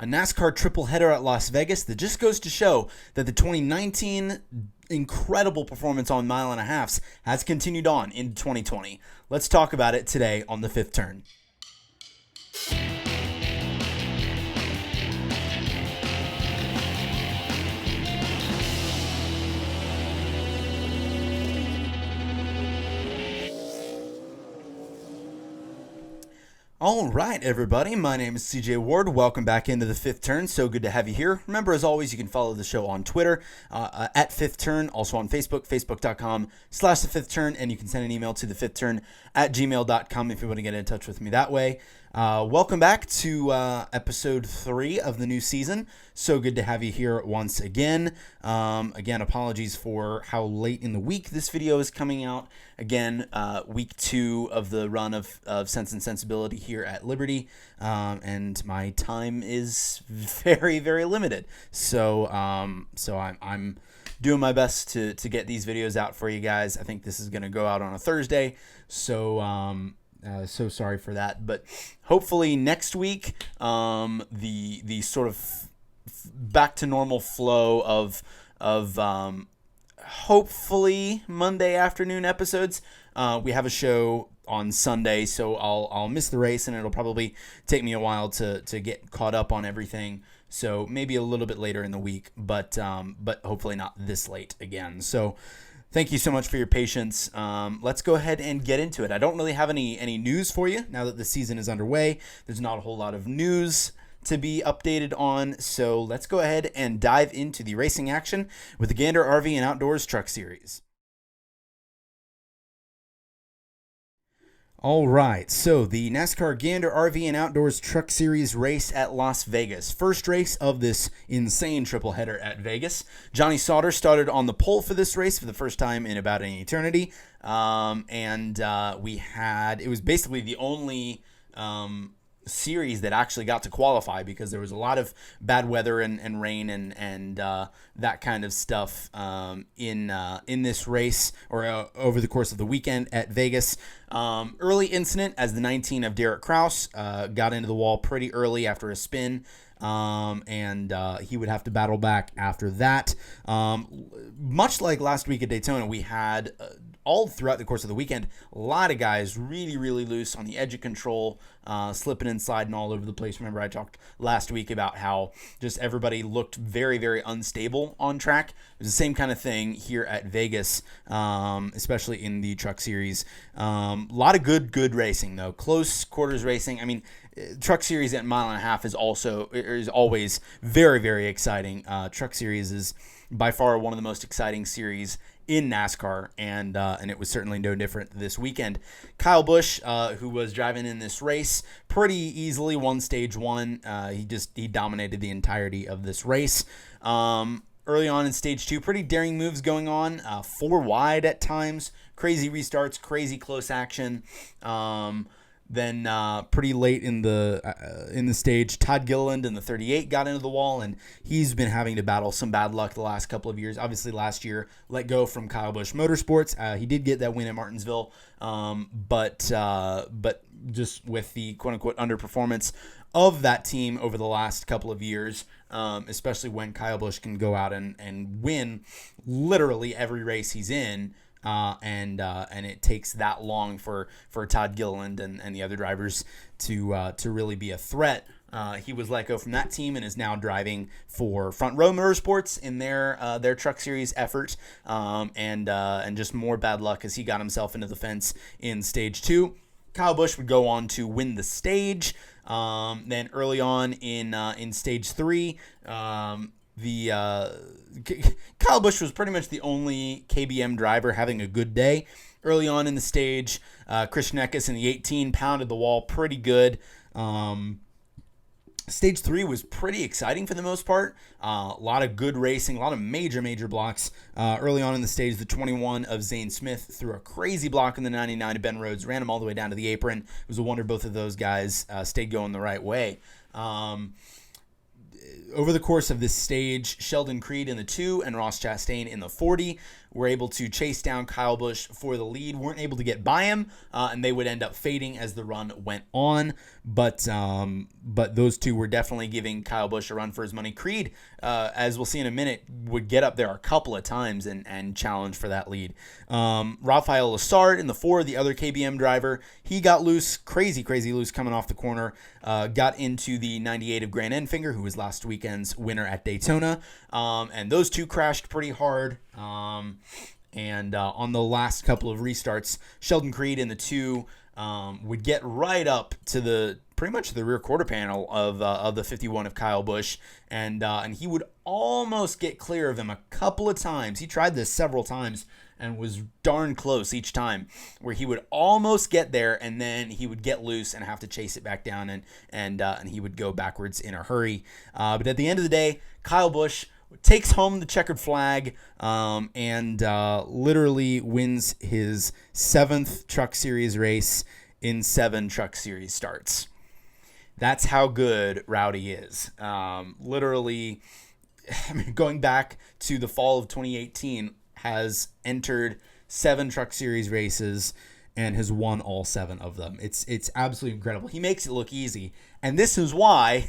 a NASCAR triple header at Las Vegas that just goes to show that the 2019 incredible performance on mile and a halfs has continued on into 2020. Let's talk about it today on the Fifth Turn. All right, everybody. My name is CJ Ward. Welcome back into the Fifth Turn. So good to have you here. Remember, as always, you can follow the show on Twitter at Fifth Turn, also on Facebook, facebook.com/the Fifth Turn, and you can send an email to thefifthturn@gmail.com if you want to get in touch with me that way. Welcome back to episode 3 of the new season. So good to have you here once again. Again, apologies for how late in the week this video is coming out. Again, week 2 of the run of Sense and Sensibility here at Liberty, and my time is very, very limited. So I'm doing my best to get these videos out for you guys. I think this is going to go out on a Thursday, so sorry for that, but hopefully next week, the sort of back to normal flow of hopefully Monday afternoon episodes. We have a show on Sunday, so I'll miss the race, and it'll probably take me a while to get caught up on everything. So maybe a little bit later in the week, but hopefully not this late again. So thank you so much for your patience. Let's go ahead and get into it. I don't really have any news for you now that the season is underway. There's not a whole lot of news to be updated on, so let's go ahead and dive into the racing action with the Gander RV and Outdoors Truck Series. All right, so the NASCAR Gander RV and Outdoors Truck Series race at Las Vegas. First race of this insane triple header at Vegas. Johnny Sauter started on the pole for this race for the first time in about an eternity. It was basically the only series that actually got to qualify because there was a lot of bad weather and rain and that kind of stuff in this race or over the course of the weekend at Vegas. Early incident as the 19 of Derek Kraus got into the wall pretty early after a spin. And he would have to battle back after that. Much like last week at Daytona, we had all throughout the course of the weekend, a lot of guys really, really loose on the edge of control, slipping and sliding all over the place. Remember, I talked last week about how just everybody looked very, very unstable on track. It was the same kind of thing here at Vegas, especially in the Truck Series. A lot of good racing, though. Close quarters racing. I mean, Truck Series at mile and a half is always very, very exciting. Truck Series is by far one of the most exciting series in NASCAR, and it was certainly no different this weekend. Kyle Busch, who was driving in this race, pretty easily won stage 1. He dominated the entirety of this race. Early on in stage 2, pretty daring moves going on. 4 wide at times, crazy restarts, crazy close action. Then pretty late in the stage, Todd Gilliland in the 38 got into the wall, and he's been having to battle some bad luck the last couple of years. Obviously, last year, let go from Kyle Busch Motorsports. He did get that win at Martinsville, but just with the quote-unquote underperformance of that team over the last couple of years, especially when Kyle Busch can go out and win literally every race he's in, and it takes that long for Todd Gilliland and the other drivers to really be a threat. He was let go from that team and is now driving for Front Row Motorsports in their Truck Series effort, and just more bad luck as he got himself into the fence in stage 2. Kyle Busch would go on to win the stage. Then early on in stage 3, Kyle Busch was pretty much the only KBM driver having a good day. Early on in the stage, Christian Eckes in the 18 pounded the wall pretty good. Stage 3 was pretty exciting for the most part. A lot of good racing, a lot of major blocks. Early on in the stage, the 21 of Zane Smith threw a crazy block in the 99 of Ben Rhodes, ran him all the way down to the apron. It was a wonder both of those guys stayed going the right way. Over the course of this stage, Sheldon Creed in the 2 and Ross Chastain in the 40 were able to chase down Kyle Busch for the lead, weren't able to get by him, and they would end up fading as the run went on. But those two were definitely giving Kyle Busch a run for his money. Creed, as we'll see in a minute, would get up there a couple of times and challenge for that lead. Rafael Lessard in the 4, the other KBM driver, he got loose, crazy loose coming off the corner, got into the 98 of Grant Enfinger, who was last weekend's winner at Daytona, and those two crashed pretty hard. And on the last couple of restarts, Sheldon Creed in the 2 would get right up to pretty much the rear quarter panel of the 51 of Kyle Busch, and he would almost get clear of him a couple of times. He tried this several times and was darn close each time, where he would almost get there and then he would get loose and have to chase it back down, and he would go backwards in a hurry. But at the end of the day, Kyle Busch takes home the checkered flag, and literally wins his 7th Truck Series race in 7 Truck Series starts. That's how good Rowdy is. Literally, going back to the fall of 2018, has entered 7 Truck Series races and has won all 7 of them. It's absolutely incredible. He makes it look easy, and this is why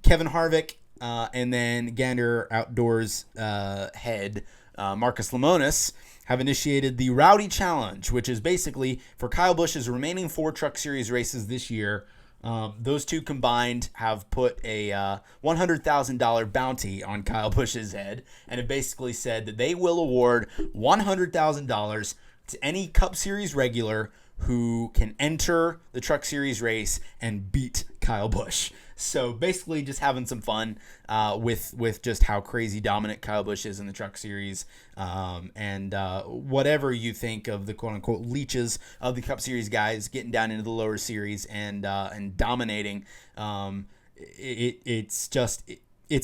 Kevin Harvick and then Gander Outdoors head Marcus Lemonis have initiated the Rowdy Challenge, which is basically for Kyle Busch's remaining 4 Truck Series races this year. Those two combined have put a $100,000 bounty on Kyle Busch's head, and it basically said that they will award $100,000 to any Cup Series regular who can enter the Truck Series race and beat Kyle Busch. So basically just having some fun with just how crazy dominant Kyle Busch is in the Truck Series. And whatever you think of the quote-unquote leeches of the Cup Series guys getting down into the lower series and dominating, it's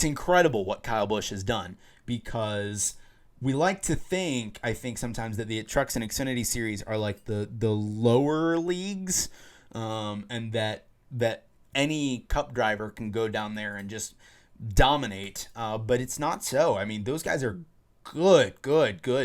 incredible what Kyle Busch has done, because we like to think, I think sometimes, that the Trucks and Xfinity Series are like the lower leagues, and that any Cup driver can go down there and just dominate, but it's not so. I mean, those guys are good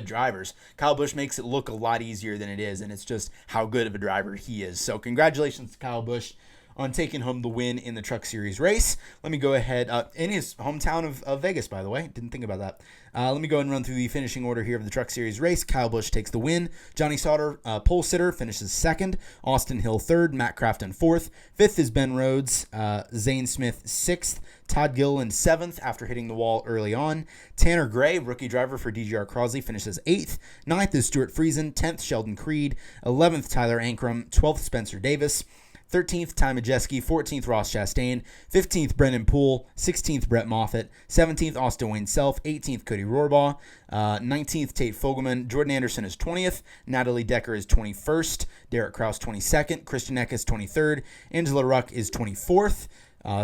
drivers. Kyle Busch makes it look a lot easier than it is, and it's just how good of a driver he is. So congratulations to Kyle Busch on taking home the win in the Truck Series race. Let me go ahead, in his hometown of Vegas, by the way. Didn't think about that. Let me go ahead and run through the finishing order here of the Truck Series race. Kyle Busch takes the win. Johnny Sauter, pole sitter, finishes 2nd. Austin Hill 3rd. Matt Crafton 4th. 5th is Ben Rhodes. Zane Smith 6th. Todd Gilliland 7th after hitting the wall early on. Tanner Gray, rookie driver for DGR Crosley, finishes 8th. 9th is Stuart Friesen. 10th, Sheldon Creed. 11th, Tyler Ankrum. 12th, Spencer Davis. 13th, Ty Majeski. 14th, Ross Chastain. 15th, Brendan Poole. 16th, Brett Moffitt. 17th, Austin Wayne Self. 18th, Cody Rohrbaugh. 19th, Tate Fogelman. Jordan Anderson is 20th. Natalie Decker is 21st. Derek Kraus 22nd. Christian Eckes 23rd. Angela Ruck is 24th.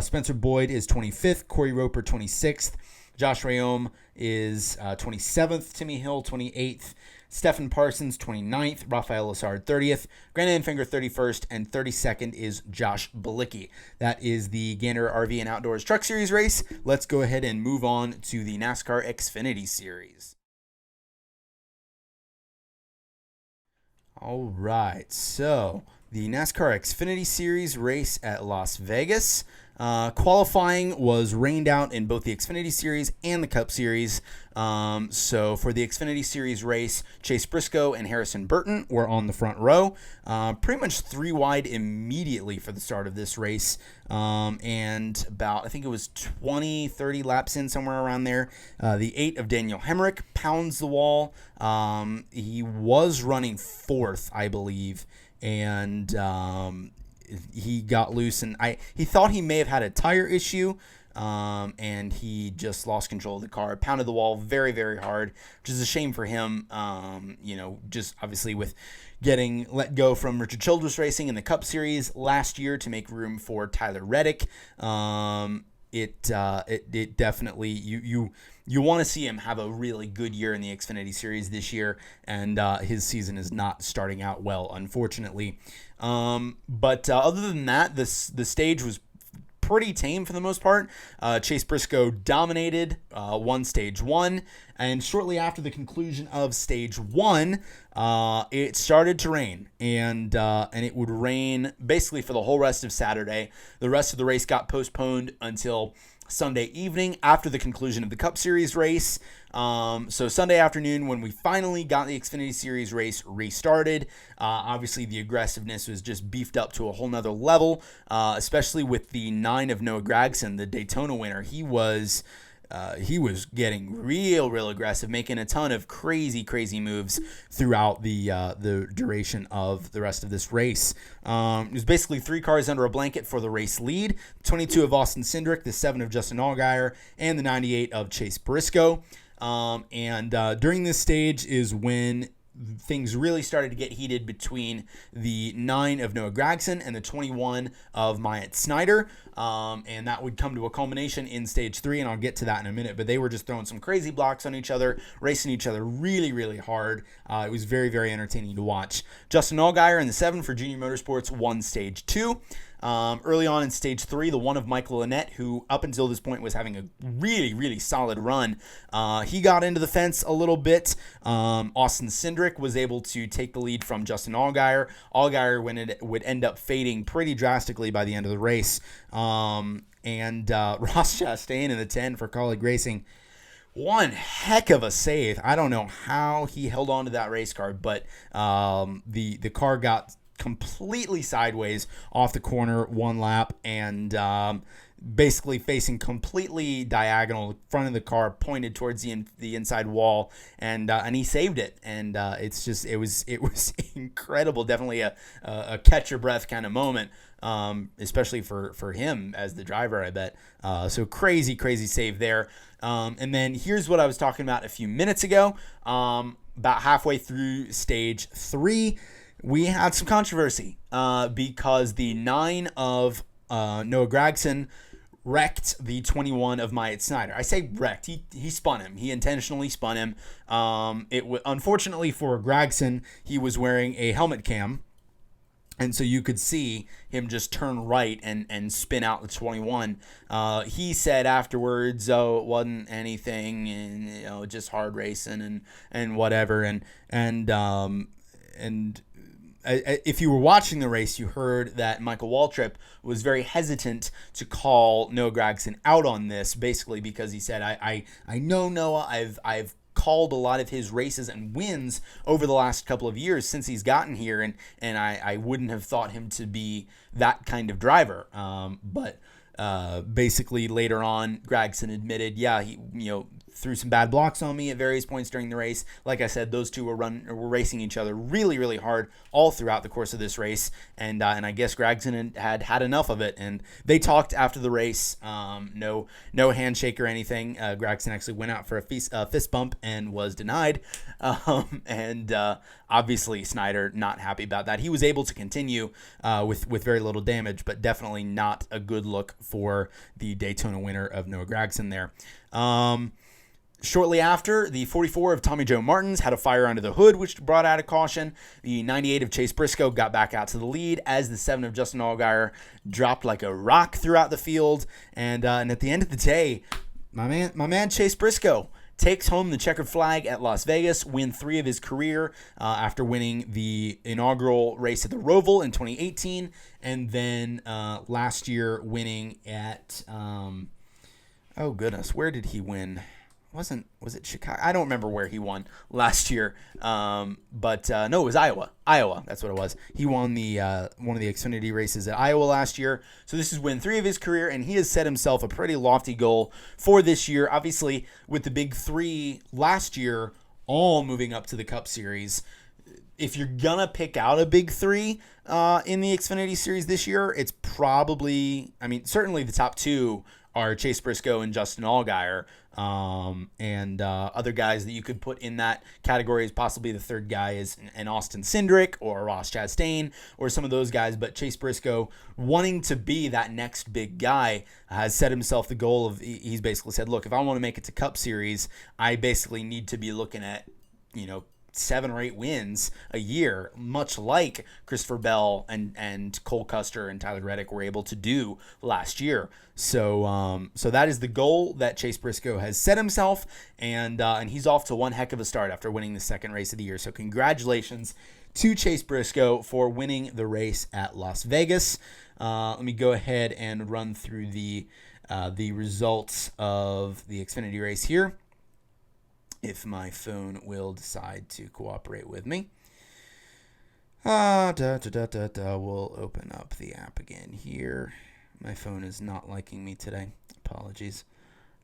Spencer Boyd is 25th. Corey Roper 26th. Josh Rayom is 27th. Timmy Hill 28th. Stephen Parsons 29th. Rafael Lessard 30th. Grant Enfinger 31st. And 32nd is Josh Balicki. That is the Gander RV and Outdoors Truck Series race. Let's go ahead and move on to the NASCAR Xfinity Series. All right, so the NASCAR Xfinity Series race at Las Vegas. Qualifying was rained out in both the Xfinity Series and the Cup Series. So for the Xfinity Series race, Chase Briscoe and Harrison Burton were on the front row. Pretty much 3 wide immediately for the start of this race. And about, I think it was 20, 30 laps in, somewhere around there. The 8 of Daniel Hemrick pounds the wall. He was running 4th, I believe. And he got loose, and he thought he may have had a tire issue, and he just lost control of the car, pounded the wall very, very hard, which is a shame for him, just obviously with getting let go from Richard Childress Racing in the Cup Series last year to make room for Tyler Reddick. It definitely, you want to see him have a really good year in the Xfinity Series this year, and his season is not starting out well, unfortunately. But other than that, the stage was pretty tame for the most part. Chase Briscoe dominated, won stage 1, and shortly after the conclusion of stage 1, it started to rain, and it would rain basically for the whole rest of Saturday. The rest of the race got postponed until Sunday evening after the conclusion of the Cup Series race. So Sunday afternoon, when we finally got the Xfinity Series race restarted, obviously the aggressiveness was just beefed up to a whole nother level, especially with the 9 of Noah Gragson, the Daytona winner. He was getting real aggressive, making a ton of crazy moves throughout the duration of the rest of this race. It was basically 3 cars under a blanket for the race lead: 22 of Austin Cindric, the 7 of Justin Allgaier, and the 98 of Chase Briscoe. During this stage is when things really started to get heated between the 9 of Noah Gragson and the 21 of Myatt Snider. And that would come to a culmination in stage 3, and I'll get to that in a minute. But they were just throwing some crazy blocks on each other, racing each other really hard. It was very entertaining to watch. Justin Allgaier in the 7 for Junior Motorsports won stage 2. Early on in stage 3, the 1 of Michael Annett, who up until this point was having a really solid run, he got into the fence a little bit. Austin Cindric was able to take the lead from Justin Allgaier. Allgaier would end up fading pretty drastically by the end of the race. Ross Chastain in the 10 for Colleague Racing, one heck of a save. I don't know how he held on to that race car, but the car got completely sideways off the corner one lap, and basically facing completely diagonal. The front of the car pointed towards the inside wall, and he saved it. And it was incredible. Definitely a catch your breath kind of moment, especially for him as the driver, I bet. So crazy save there. And then here's what I was talking about a few minutes ago. About halfway through stage 3, we had some controversy because the 9 of Noah Gragson wrecked the 21 of Myatt Snider. I say wrecked. He spun him. He intentionally spun him. Unfortunately for Gragson, he was wearing a helmet cam, and so you could see him just turn right and spin out the 21. He said afterwards, "Oh, it wasn't anything, and just hard racing and whatever." And if you were watching the race, you heard that Michael Waltrip was very hesitant to call Noah Gragson out on this, basically because he said, I know Noah, I've called a lot of his races and wins over the last couple of years since he's gotten here, and I wouldn't have thought him to be that kind of driver. But basically later on, Gragson admitted, yeah, he threw some bad blocks on me at various points during the race. Like I said, those two were racing each other really hard all throughout the course of this race, and I guess Gragson had enough of it, and they talked after the race. No handshake or anything. Gragson actually went out for a fist bump and was denied, and obviously Snider not happy about that. He was able to continue with very little damage, but definitely not a good look for the Daytona winner of Noah Gragson there. Shortly after, the 44 of Tommy Joe Martins had a fire under the hood, which brought out a caution. The 98 of Chase Briscoe got back out to the lead as the 7 of Justin Allgaier dropped like a rock throughout the field. And at the end of the day, my man Chase Briscoe takes home the checkered flag at Las Vegas, win 3 of his career after winning the inaugural race at the Roval in 2018, and then last year winning at oh goodness, where did he win? Was it Chicago? I don't remember where he won last year. But no, it was Iowa. That's what it was. He won the one of the Xfinity races at Iowa last year. So this is win 3 of his career, and he has set himself a pretty lofty goal for this year. Obviously, with the big 3 last year all moving up to the Cup Series, if you're gonna pick out a big 3 in the Xfinity Series this year, it's probably, certainly the top 2 are Chase Briscoe and Justin Allgaier, and other guys that you could put in that category as possibly the third guy is an Austin Cindric or Ross Chastain or some of those guys. But Chase Briscoe, wanting to be that next big guy, has set himself the goal of, he's basically said, look, if I want to make it to Cup Series, I basically need to be looking at, 7 or 8 wins a year, much like Christopher Bell and Cole Custer and Tyler Reddick were able to do last year. So that is the goal that Chase Briscoe has set himself, and he's off to one heck of a start after winning the second race of the year. So congratulations to Chase Briscoe for winning the race at Las Vegas. Let me go ahead and run through the results of the Xfinity race here, if my phone will decide to cooperate with me. We'll open up the app again here. My phone is not liking me today. Apologies.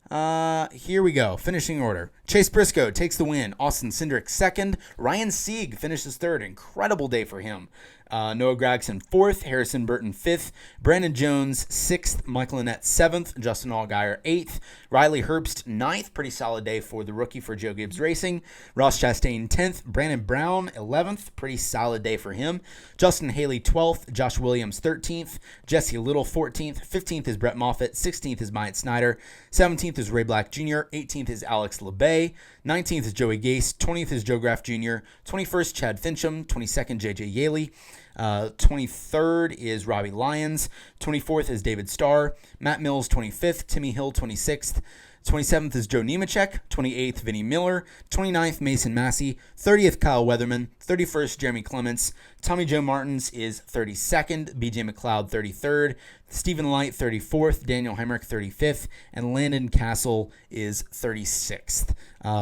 Here we go. Finishing order. Chase Briscoe takes the win. Austin Cindric second. Ryan Sieg finishes third. Incredible day for him. Noah Gragson fourth. Harrison Burton fifth. Brandon Jones sixth. Michael Annett seventh. Justin Allgaier eighth. Riley Herbst ninth. Pretty solid day for the rookie for Joe Gibbs Racing. Ross Chastain 10th. Brandon Brown 11th. Pretty solid day for him. Justin Haley 12th. Josh Williams 13th. Jesse Little 14th. 15th is Brett Moffitt. 16th is Myatt Snyder. 17th is Ray Black Jr. 18th is Alex LeBay. 19th is Joey Gase. 20th is Joe Graff Jr. 21st, Chad Fincham. 22nd, J.J. Yaley. 23rd is Robbie Lyons. 24th is David Starr. Matt Mills, 25th. Timmy Hill, 26th. 27th is Joe Nemechek. 28th, Vinnie Miller. 29th, Mason Massey. 30th, Kyle Weatherman. 31st, Jeremy Clements. Tommy Joe Martins is 32nd. BJ MacLeod, 33rd. Stephen Light, 34th. Daniel Hemrick, 35th. And Landon Castle is 36th.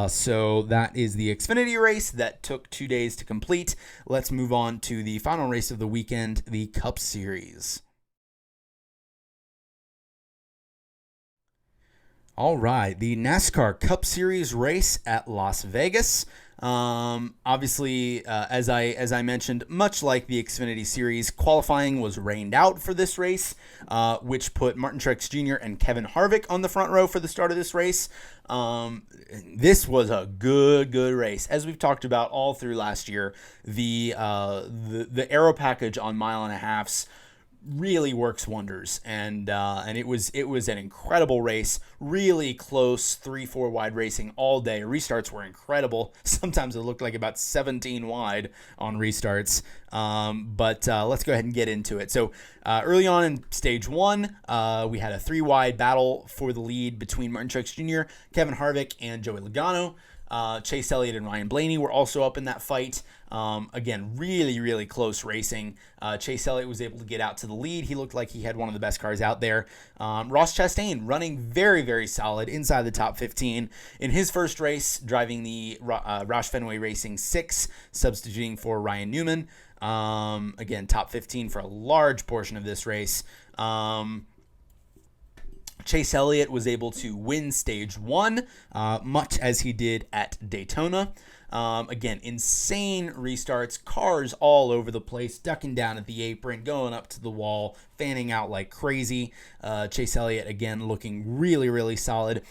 So that is the Xfinity race that took 2 days to complete. Let's move on to the final race of the weekend, the Cup Series. All right, the NASCAR Cup Series race at Las Vegas. Obviously, as I mentioned, much like the Xfinity Series, qualifying was rained out for this race, which put Martin Truex Jr. and Kevin Harvick on the front row for the start of this race. This was a good race. As we've talked about all through last year, the aero package on mile and a halves really works wonders, and it was an incredible race, really close 3-4 wide racing all day. Restarts were incredible. Sometimes it looked like about 17 wide on restarts, but let's go ahead and get into it. So early on in stage one, we had a 3-wide battle for the lead between Martin Truex Jr., Kevin Harvick, and Joey Logano. Chase Elliott and Ryan Blaney were also up in that fight. Again, really close racing. Chase Elliott was able to get out to the lead. He looked like he had one of the best cars out there. Ross Chastain running very solid inside the top 15 in his first race, driving the Roush Fenway Racing 6, substituting for Ryan Newman. Again, top 15 for a large portion of this race. Chase Elliott was able to win stage one, much as he did at Daytona. Again, insane restarts, cars all over the place, ducking down at the apron, going up to the wall, fanning out like crazy. Chase Elliott, again, looking really solid.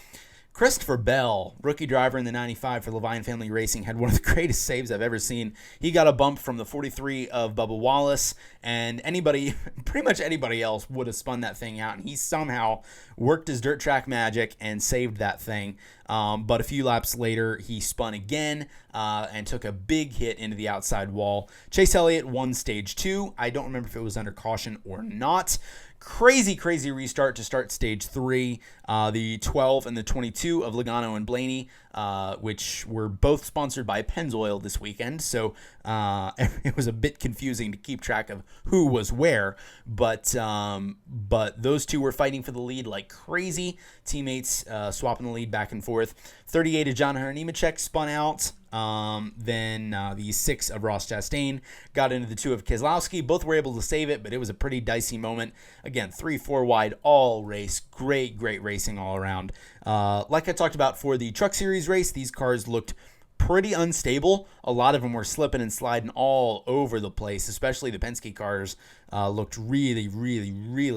Christopher Bell, rookie driver in the 95 for Levine Family Racing, had one of the greatest saves I've ever seen. He got a bump from the 43 of Bubba Wallace, and pretty much anybody else would have spun that thing out, and he somehow worked his dirt track magic and saved that thing. But a few laps later, he spun again and took a big hit into the outside wall. Chase Elliott won stage 2. I don't remember if it was under caution or not. Crazy restart to start stage 3. The 12 and the 22 of Logano and Blaney, which were both sponsored by Pennzoil this weekend. So it was a bit confusing to keep track of who was where. But those two were fighting for the lead like crazy. Teammates swapping the lead back and forth. 38 of John Hunter Nemechek spun out. Then the 6 of Ross Chastain got into the 2 of Keselowski. Both were able to save it, but it was a pretty dicey moment. Again, 3-4 wide all race. Great racing all around. Like I talked about for the Truck Series race, these cars looked pretty unstable. A lot of them were slipping and sliding all over the place, especially the Penske cars looked really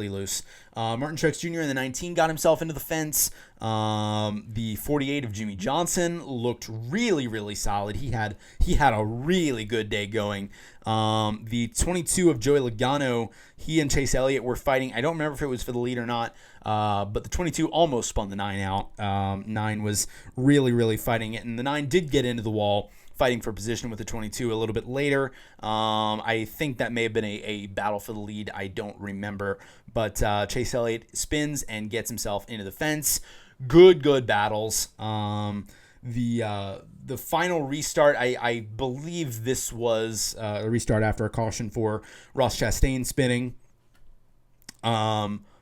loose. Martin Truex Jr. in the 19 got himself into the fence. The 48 of Jimmy Johnson looked really solid. He had a really good day going. The 22 of Joey Logano, he and Chase Elliott were fighting. I don't remember if it was for the lead or not, but the 22 almost spun the 9 out. 9 was really fighting it, and the 9 did get into the wall. fighting for position with the 22 a little bit later. I think that may have been a battle for the lead. I don't remember. But Chase Elliott spins and gets himself into the fence. Good battles. The final restart, I believe this was a restart after a caution for Ross Chastain spinning.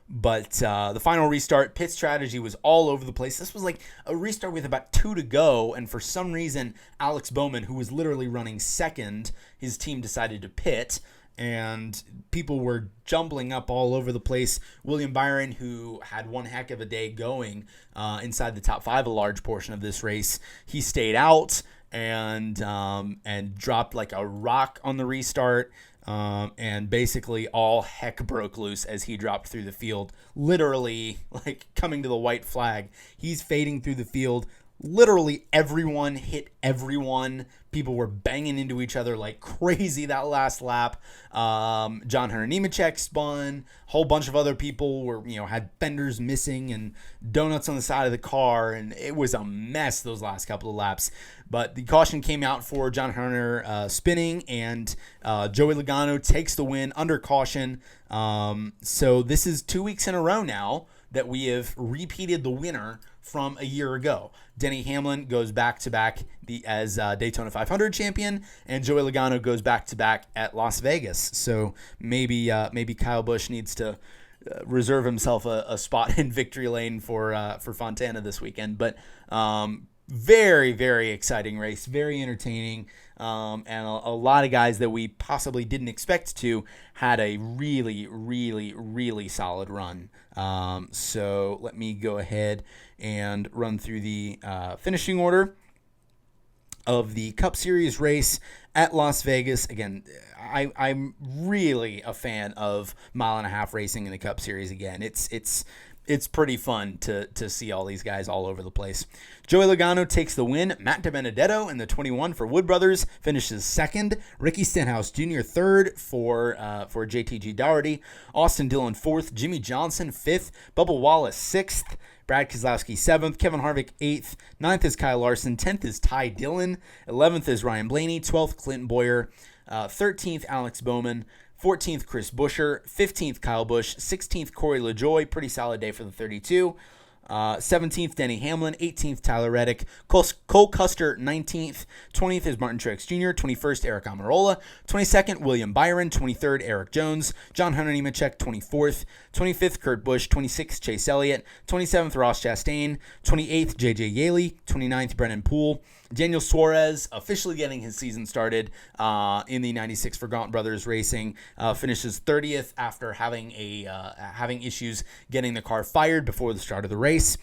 But the final restart, pit strategy was all over the place. This was like a restart with about 2 to go, and for some reason, Alex Bowman, who was literally running second, his team decided to pit, and people were jumbling up all over the place. William Byron, who had one heck of a day going inside the top 5 a large portion of this race, he stayed out and dropped like a rock on the restart. And basically all heck broke loose as he dropped through the field, literally like coming to the white flag. He's fading through the field. Literally everyone hit everyone. People were banging into each other like crazy that last lap. John Hunter Nemechek spun. A whole bunch of other people were, had fenders missing and donuts on the side of the car, and it was a mess those last couple of laps. But the caution came out for John Hunter spinning, and Joey Logano takes the win under caution. So this is 2 weeks in a row now that we have repeated the winner from a year ago. Denny Hamlin goes back-to-back as Daytona 500 champion, and Joey Logano goes back-to-back at Las Vegas. So maybe Kyle Busch needs to reserve himself a spot in victory lane for Fontana this weekend. But very, very exciting race, very entertaining, and a lot of guys that we possibly didn't expect to had a really, really, really solid run. So let me go ahead and run through the finishing order of the Cup Series race at Las Vegas. Again, I'm really a fan of mile-and-a-half racing in the Cup Series again. It's pretty fun to see all these guys all over the place. Joey Logano takes the win. Matt DiBenedetto in the 21 for Wood Brothers finishes second. Ricky Stenhouse Jr. third for JTG Daugherty. Austin Dillon fourth. Jimmy Johnson fifth. Bubba Wallace sixth. Brad Keselowski 7th, Kevin Harvick 8th, 9th is Kyle Larson, 10th is Ty Dillon, 11th is Ryan Blaney, 12th Clinton Boyer, 13th Alex Bowman, 14th Chris Buescher, 15th Kyle Busch, 16th Corey LaJoie, pretty solid day for the 32, 17th Denny Hamlin, 18th Tyler Reddick, Cole Custer 19th, 20th is Martin Truex Jr., 21st Eric Almirola, 22nd William Byron, 23rd Eric Jones, John Hunter Nemechek 24th, 25th Kurt Busch, 26th Chase Elliott, 27th Ross Chastain, 28th JJ Yeley, 29th Brennan Poole, Daniel Suarez officially getting his season started in the 96 for Gaunt Brothers Racing, finishes 30th after having issues getting the car fired before the start of the race.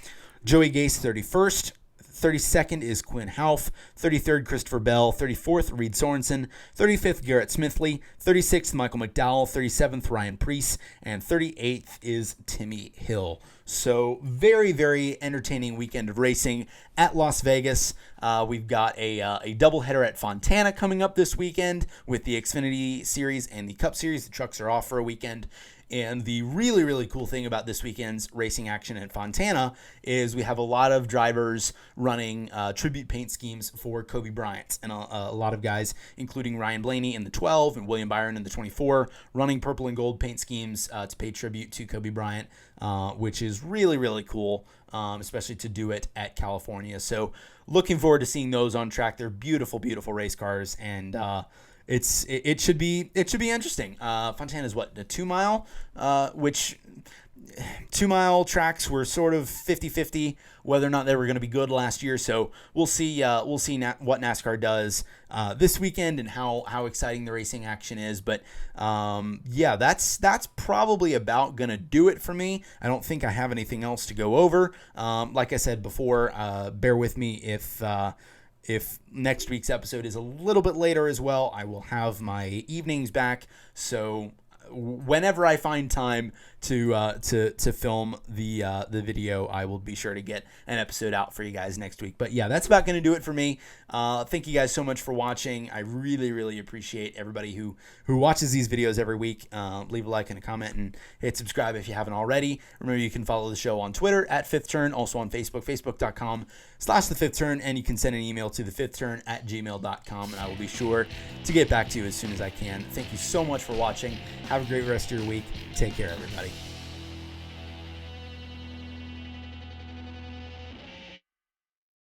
Joey Gase 31st. 32nd is Quinn Houff, 33rd Christopher Bell, 34th Reed Sorensen, 35th Garrett Smithley, 36th Michael McDowell, 37th Ryan Preece, and 38th is Timmy Hill. So very, very entertaining weekend of racing at Las Vegas. We've got a doubleheader at Fontana coming up this weekend with the Xfinity Series and the Cup Series. The trucks are off for a weekend. And the really, really cool thing about this weekend's racing action at Fontana is we have a lot of drivers running tribute paint schemes for Kobe Bryant. And a lot of guys, including Ryan Blaney in the 12 and William Byron in the 24, running purple and gold paint schemes to pay tribute to Kobe Bryant, which is really, really cool, especially to do it at California. So looking forward to seeing those on track. They're beautiful, beautiful race cars, and it should be interesting. Fontana is what, a 2 mile, which 2 mile tracks were sort of 50-50 whether or not they were going to be good last year. So we'll see what NASCAR does this weekend and how exciting the racing action is. But yeah, that's probably about going to do it for me. I don't think I have anything else to go over. Like I said before, bear with me if next week's episode is a little bit later as well. I will have my evenings back, so whenever I find time to film the video, I will be sure to get an episode out for you guys next week. But yeah, that's about going to do it for me. Thank you guys so much for watching. I really, really appreciate everybody who watches these videos every week. Leave a like and a comment and hit subscribe if you haven't already. Remember, you can follow the show on Twitter at Fifth Turn, also on Facebook, facebook.com/The Fifth Turn, and you can send an email to thefifthturn@gmail.com, and I will be sure to get back to you as soon as I can. Thank you so much for watching. Have a great rest of your week. Take care, everybody.